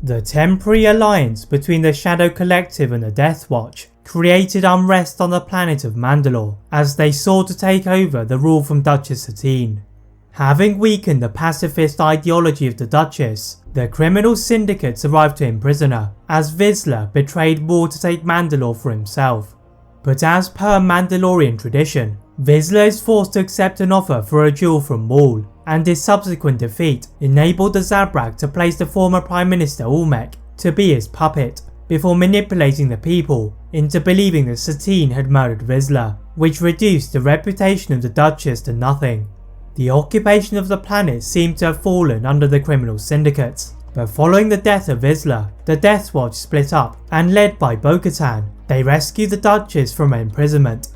The temporary alliance between the Shadow Collective and the Death Watch created unrest on the planet of Mandalore as they sought to take over the rule from Duchess Satine. Having weakened the pacifist ideology of the Duchess, the criminal syndicates arrived to imprison her as Viszla betrayed Maul to take Mandalore for himself. But as per Mandalorian tradition, Viszla is forced to accept an offer for a duel from Maul, and his subsequent defeat enabled the Zabrak to place the former Prime Minister Almec to be his puppet, before manipulating the people into believing that Satine had murdered Viszla, which reduced the reputation of the Duchess to nothing. The occupation of the planet seemed to have fallen under the criminal syndicates, but following the death of Viszla, the Death Watch split up, and led by Bo Katan, they rescue the Duchess from her imprisonment.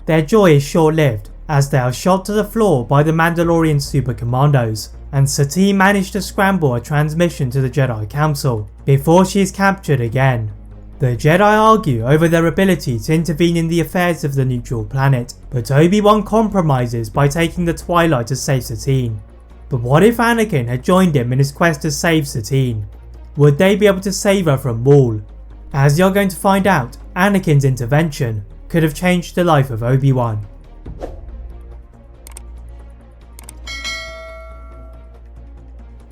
Their joy is short-lived, as they are shot to the floor by the Mandalorian Super Commandos, and Satine managed to scramble a transmission to the Jedi Council before she is captured again. The Jedi argue over their ability to intervene in the affairs of the neutral planet, but Obi-Wan compromises by taking the Twilight to save Satine. But what if Anakin had joined him in his quest to save Satine? Would they be able to save her from Maul? As you're going to find out, Anakin's intervention could have changed the life of Obi-Wan.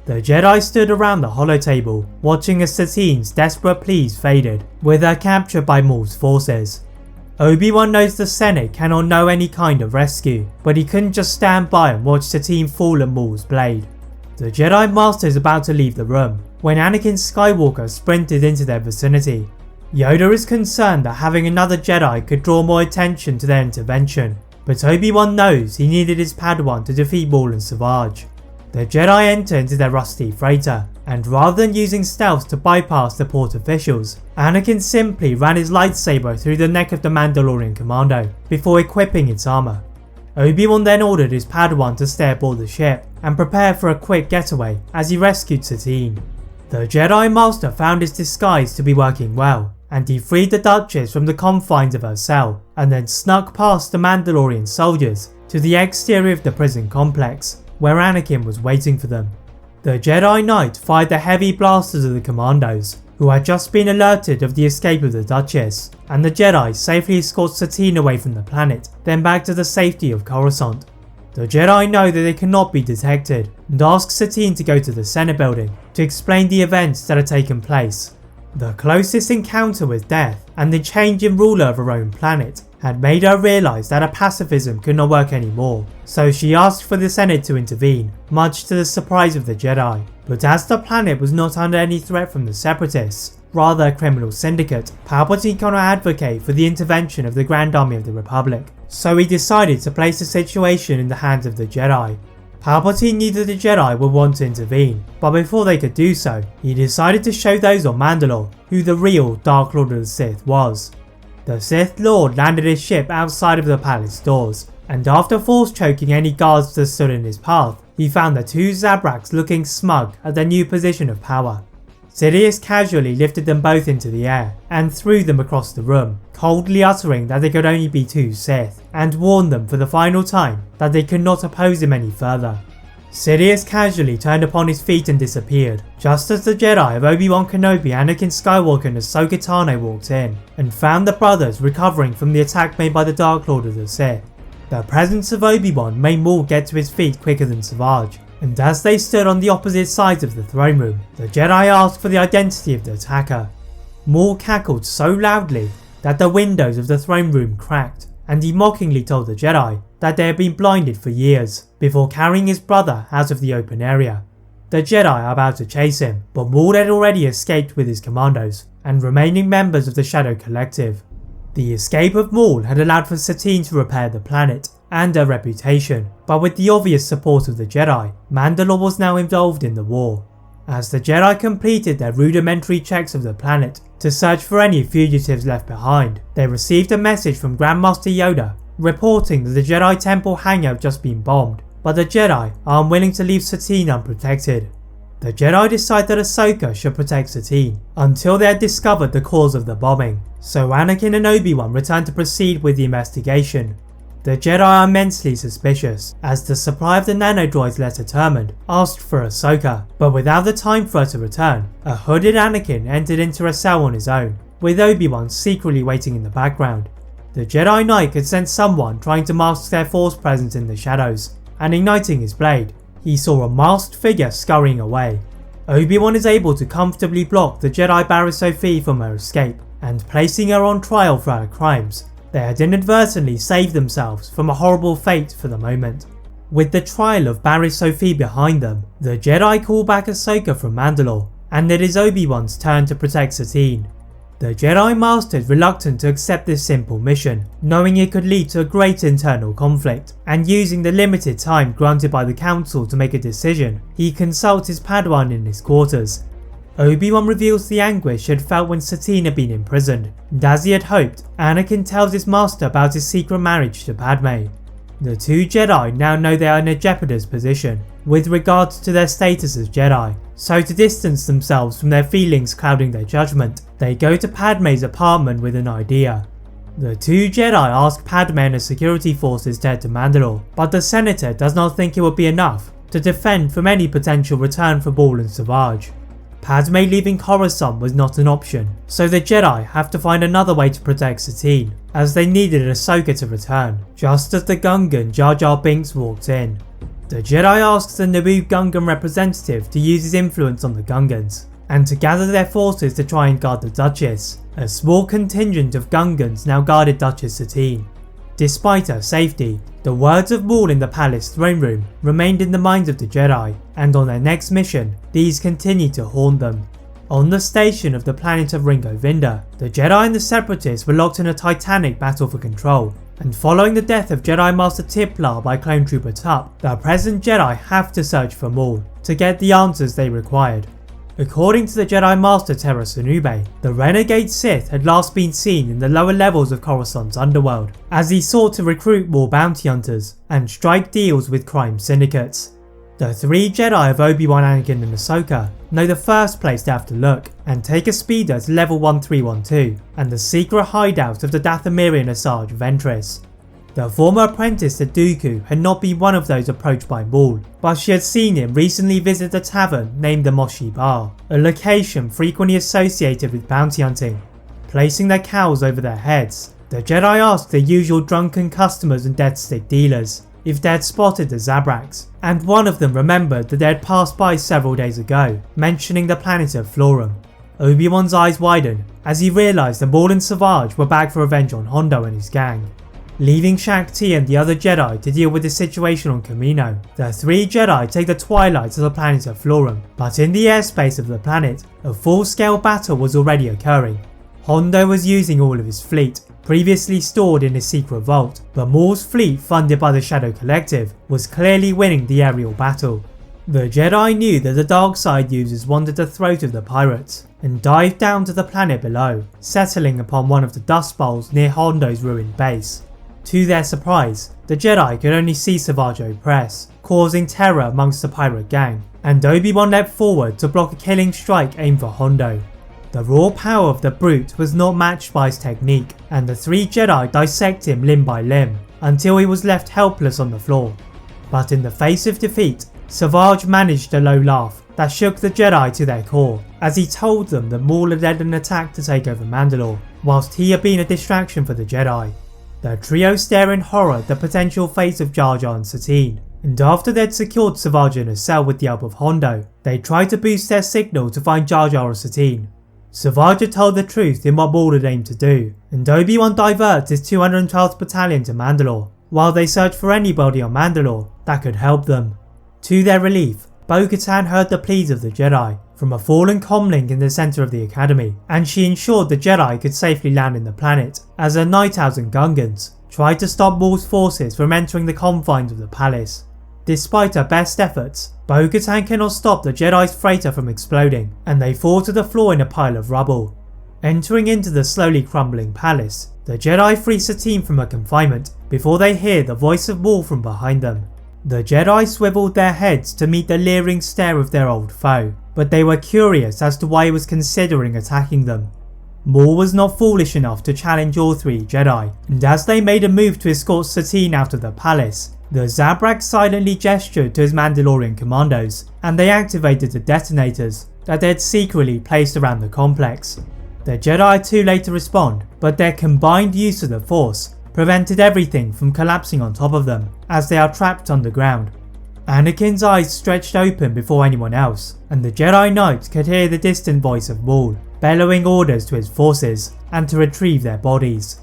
The Jedi stood around the holotable, watching as Satine's desperate pleas faded, with her capture by Maul's forces. Obi-Wan knows the Senate cannot know any kind of rescue, but he couldn't just stand by and watch Satine fall at Maul's blade. The Jedi Master is about to leave the room, when Anakin Skywalker sprinted into their vicinity. Yoda is concerned that having another Jedi could draw more attention to their intervention, but Obi-Wan knows he needed his Padawan to defeat Maul and Savage. The Jedi enter into their rusty freighter, and rather than using stealth to bypass the port officials, Anakin simply ran his lightsaber through the neck of the Mandalorian commando before equipping its armour. Obi-Wan then ordered his Padawan to stay aboard the ship and prepare for a quick getaway as he rescued Satine. The Jedi Master found his disguise to be working well, and he freed the Duchess from the confines of her cell and then snuck past the Mandalorian soldiers to the exterior of the prison complex, where Anakin was waiting for them. The Jedi Knight fired the heavy blasters of the commandos, who had just been alerted of the escape of the Duchess, and the Jedi safely escort Satine away from the planet, then back to the safety of Coruscant. The Jedi know that they cannot be detected, and ask Satine to go to the Senate building to explain the events that had taken place. The closest encounter with death, and the change in ruler of her own planet, had made her realise that her pacifism could not work anymore, so she asked for the Senate to intervene, much to the surprise of the Jedi. But as the planet was not under any threat from the Separatists, rather a criminal syndicate, Palpatine cannot advocate for the intervention of the Grand Army of the Republic, so he decided to place the situation in the hands of the Jedi. Palpatine knew that the Jedi would want to intervene, but before they could do so, he decided to show those on Mandalore who the real Dark Lord of the Sith was. The Sith Lord landed his ship outside of the palace doors, and after force choking any guards that stood in his path, he found the two Zabraks looking smug at their new position of power. Sidious casually lifted them both into the air and threw them across the room, coldly uttering that they could only be two Sith, and warned them for the final time that they could not oppose him any further. Sidious casually turned upon his feet and disappeared, just as the Jedi of Obi-Wan Kenobi, Anakin Skywalker and Ahsoka Tano walked in, and found the brothers recovering from the attack made by the Dark Lord of the Sith. The presence of Obi-Wan made Maul get to his feet quicker than Savage, and as they stood on the opposite sides of the throne room, the Jedi asked for the identity of the attacker. Maul cackled so loudly that the windows of the throne room cracked, and he mockingly told the Jedi that they had been blinded for years, before carrying his brother out of the open area. The Jedi are about to chase him, but Maul had already escaped with his commandos and remaining members of the Shadow Collective. The escape of Maul had allowed for Satine to repair the planet and her reputation, but with the obvious support of the Jedi, Mandalore was now involved in the war. As the Jedi completed their rudimentary checks of the planet to search for any fugitives left behind, they received a message from Grandmaster Yoda reporting that the Jedi Temple hangar had just been bombed, but the Jedi are unwilling to leave Satine unprotected. The Jedi decide that Ahsoka should protect Satine until they had discovered the cause of the bombing, so Anakin and Obi-Wan return to proceed with the investigation. The Jedi are immensely suspicious, as the supply of the nanodroid's letter determined asked for Ahsoka, but without the time for her to return, a hooded Anakin entered into a cell on his own, with Obi-Wan secretly waiting in the background. The Jedi Knight could sense someone trying to mask their Force presence in the shadows, and igniting his blade, he saw a masked figure scurrying away. Obi-Wan is able to comfortably block the Jedi Barriss Sophie from her escape, and placing her on trial for her crimes, they had inadvertently saved themselves from a horrible fate for the moment. With the trial of Barriss Sophie behind them, the Jedi call back Ahsoka from Mandalore, and it is Obi-Wan's turn to protect Satine. The Jedi Master is reluctant to accept this simple mission, knowing it could lead to a great internal conflict, and using the limited time granted by the Council to make a decision, he consults his Padawan in his quarters. Obi-Wan reveals the anguish he had felt when Satine had been imprisoned, and as he had hoped, Anakin tells his master about his secret marriage to Padme. The two Jedi now know they are in a jeopardous position with regards to their status as Jedi, so to distance themselves from their feelings clouding their judgment, they go to Padme's apartment with an idea. The two Jedi ask Padme and her security forces to head to Mandalore, but the Senator does not think it would be enough to defend from any potential return for Maul and Savage. Padme leaving Coruscant was not an option, so the Jedi have to find another way to protect Satine, as they needed Ahsoka to return, just as the Gungan Jar Jar Binks walked in. The Jedi asks the Naboo Gungan representative to use his influence on the Gungans, and to gather their forces to try and guard the Duchess. A small contingent of Gungans now guarded Duchess Satine. Despite her safety, the words of Maul in the palace throne room remained in the minds of the Jedi, and on their next mission, these continued to haunt them. On the station of the planet of Ringo Vinda, the Jedi and the Separatists were locked in a titanic battle for control, and following the death of Jedi Master Tiplar by Clone Trooper Tup, the present Jedi have to search for Maul to get the answers they required. According to the Jedi Master Terra Sunube, the renegade Sith had last been seen in the lower levels of Coruscant's underworld, as he sought to recruit more bounty hunters and strike deals with crime syndicates. The three Jedi of Obi-Wan, Anakin and Ahsoka know the first place they have to look, and take a speeder to level 1312 and the secret hideout of the Dathomirian Asajj Ventress. The former apprentice to Dooku had not been one of those approached by Maul, but she had seen him recently visit a tavern named the Moshi Bar, a location frequently associated with bounty hunting. Placing their cows over their heads, the Jedi asked their usual drunken customers and death stick dealers if they had spotted the Zabraks, and one of them remembered that they had passed by several days ago, mentioning the planet of Florum. Obi-Wan's eyes widened as he realised that Maul and Savage were back for revenge on Hondo and his gang. Leaving Shakti and the other Jedi to deal with the situation on Kamino, the three Jedi take the Twilight to the planet of Florum, but in the airspace of the planet, a full-scale battle was already occurring. Hondo was using all of his fleet, previously stored in his secret vault, but Maul's fleet, funded by the Shadow Collective, was clearly winning the aerial battle. The Jedi knew that the dark side users wanted the throat of the pirates, and dived down to the planet below, settling upon one of the dust bowls near Hondo's ruined base. To their surprise, the Jedi could only see Savage press, causing terror amongst the pirate gang, and Obi-Wan leapt forward to block a killing strike aimed for Hondo. The raw power of the brute was not matched by his technique, and the three Jedi dissect him limb by limb, until he was left helpless on the floor. But in the face of defeat, Savage managed a low laugh that shook the Jedi to their core, as he told them that Maul had led an attack to take over Mandalore, whilst he had been a distraction for the Jedi. The trio stare in horror at the potential fate of Jar Jar and Satine, and after they'd secured Savage in a cell with the help of Hondo, they tried to boost their signal to find Jar Jar or Satine. Savage had told the truth in what Maul had aimed to do, and Obi-Wan diverts his 212th Battalion to Mandalore, while they search for anybody on Mandalore that could help them. To their relief, Bo Katan heard the pleas of the Jedi from a fallen comlink in the centre of the academy, and she ensured the Jedi could safely land in the planet, as her Night Owls and Gungans tried to stop Maul's forces from entering the confines of the palace. Despite her best efforts, Bo Katan cannot stop the Jedi's freighter from exploding, and they fall to the floor in a pile of rubble. Entering into the slowly crumbling palace, the Jedi free Satine from her confinement before they hear the voice of Maul from behind them. The Jedi swiveled their heads to meet the leering stare of their old foe, but they were curious as to why he was considering attacking them. Maul was not foolish enough to challenge all 3 Jedi, and as they made a move to escort Satine out of the palace, the Zabrak silently gestured to his Mandalorian commandos, and they activated the detonators that they had secretly placed around the complex. The Jedi are too late to respond, but their combined use of the Force prevented everything from collapsing on top of them as they are trapped underground. Anakin's eyes stretched open before anyone else, and the Jedi Knight could hear the distant voice of Maul bellowing orders to his forces and to retrieve their bodies.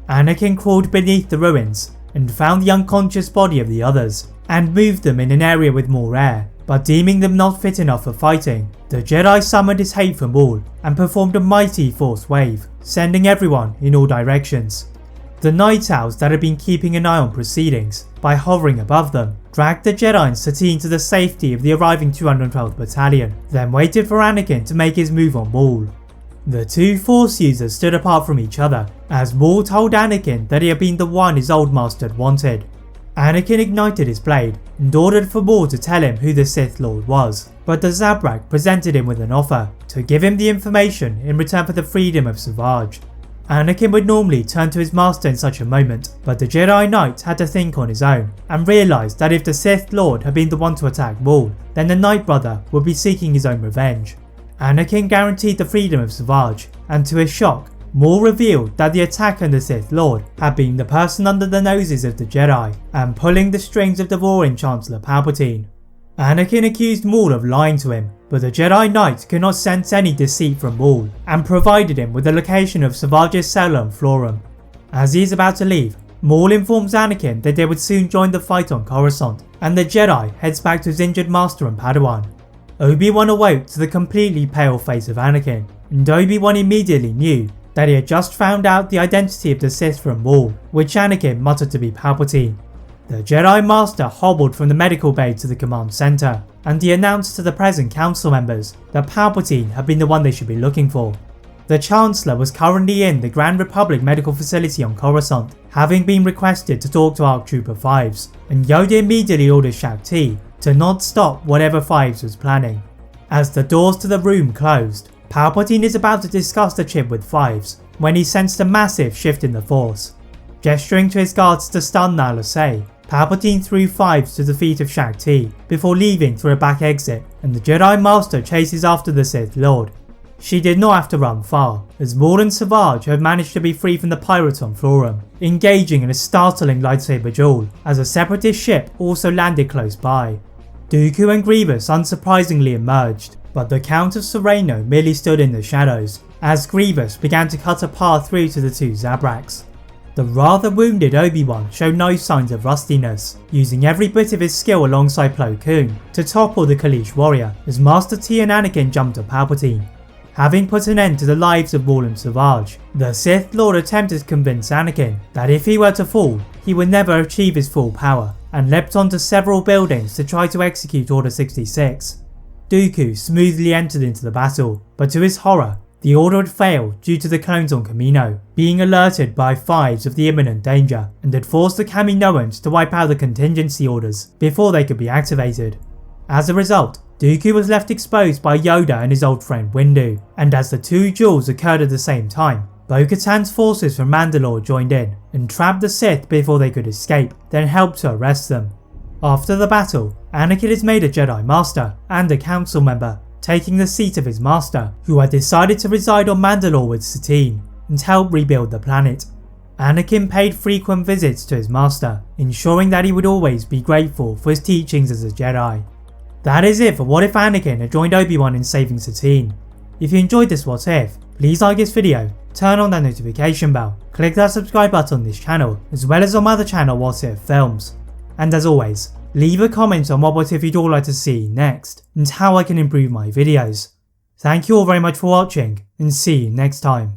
Anakin crawled beneath the ruins and found the unconscious body of the others and moved them in an area with more air, but deeming them not fit enough for fighting, the Jedi summoned his hate for Maul and performed a mighty force wave, sending everyone in all directions. The Night Owls that had been keeping an eye on proceedings by hovering above them dragged the Jedi and Satine to the safety of the arriving 212th Battalion, then waited for Anakin to make his move on Maul. The 2 Force users stood apart from each other as Maul told Anakin that he had been the one his old master had wanted. Anakin ignited his blade and ordered for Maul to tell him who the Sith Lord was, but the Zabrak presented him with an offer to give him the information in return for the freedom of Savage. Anakin would normally turn to his master in such a moment, but the Jedi Knight had to think on his own and realised that if the Sith Lord had been the one to attack Maul, then the Night Brother would be seeking his own revenge. Anakin guaranteed the freedom of Savage, and to his shock, Maul revealed that the attack on the Sith Lord had been the person under the noses of the Jedi and pulling the strings of the warring Chancellor Palpatine. Anakin accused Maul of lying to him, but the Jedi Knight could not sense any deceit from Maul and provided him with the location of Savage's cell on Florum. As he is about to leave, Maul informs Anakin that they would soon join the fight on Coruscant, and the Jedi heads back to his injured master and Padawan. Obi-Wan awoke to the completely pale face of Anakin, and Obi-Wan immediately knew that he had just found out the identity of the Sith from Maul, which Anakin muttered to be Palpatine. The Jedi Master hobbled from the medical bay to the command centre, and he announced to the present council members that Palpatine had been the one they should be looking for. The Chancellor was currently in the Grand Republic medical facility on Coruscant, having been requested to talk to ARC Trooper 5s, and Yoda immediately orders Shaak Ti to not stop whatever 5s was planning. As the doors to the room closed, Palpatine is about to discuss the chip with 5s when he sensed a massive shift in the Force. Gesturing to his guards to stun Nala Se, Palpatine threw 5s to the feet of Shaak Ti before leaving through a back exit, and the Jedi Master chases after the Sith Lord. She did not have to run far, as Maul and Savage had managed to be free from the pirates on Florum, engaging in a startling lightsaber duel as a separatist ship also landed close by. Dooku and Grievous unsurprisingly emerged, but the Count of Sereno merely stood in the shadows as Grievous began to cut a path through to the 2 Zabraks. The rather wounded Obi-Wan showed no signs of rustiness, using every bit of his skill alongside Plo Koon to topple the Kaleesh warrior as Master T and Anakin jumped at Palpatine. Having put an end to the lives of Maul and Savage, the Sith Lord attempted to convince Anakin that if he were to fall, he would never achieve his full power, and leapt onto several buildings to try to execute Order 66. Dooku smoothly entered into the battle, but to his horror, the order had failed due to the clones on Kamino being alerted by 5s of the imminent danger and had forced the Kaminoans to wipe out the contingency orders before they could be activated. As a result, Dooku was left exposed by Yoda and his old friend Windu, and as the 2 duels occurred at the same time, Bo Katan's forces from Mandalore joined in and trapped the Sith before they could escape, then helped to arrest them. After the battle, Anakin is made a Jedi Master and a council member, taking the seat of his master, who had decided to reside on Mandalore with Satine and help rebuild the planet. Anakin paid frequent visits to his master, ensuring that he would always be grateful for his teachings as a Jedi. That is it for What If Anakin had joined Obi-Wan in saving Satine. If you enjoyed this What If, please like this video, turn on that notification bell, click that subscribe button on this channel, as well as on my other channel What If Films. And as always, leave a comment on what if you'd all like to see next, and how I can improve my videos. Thank you all very much for watching, and see you next time.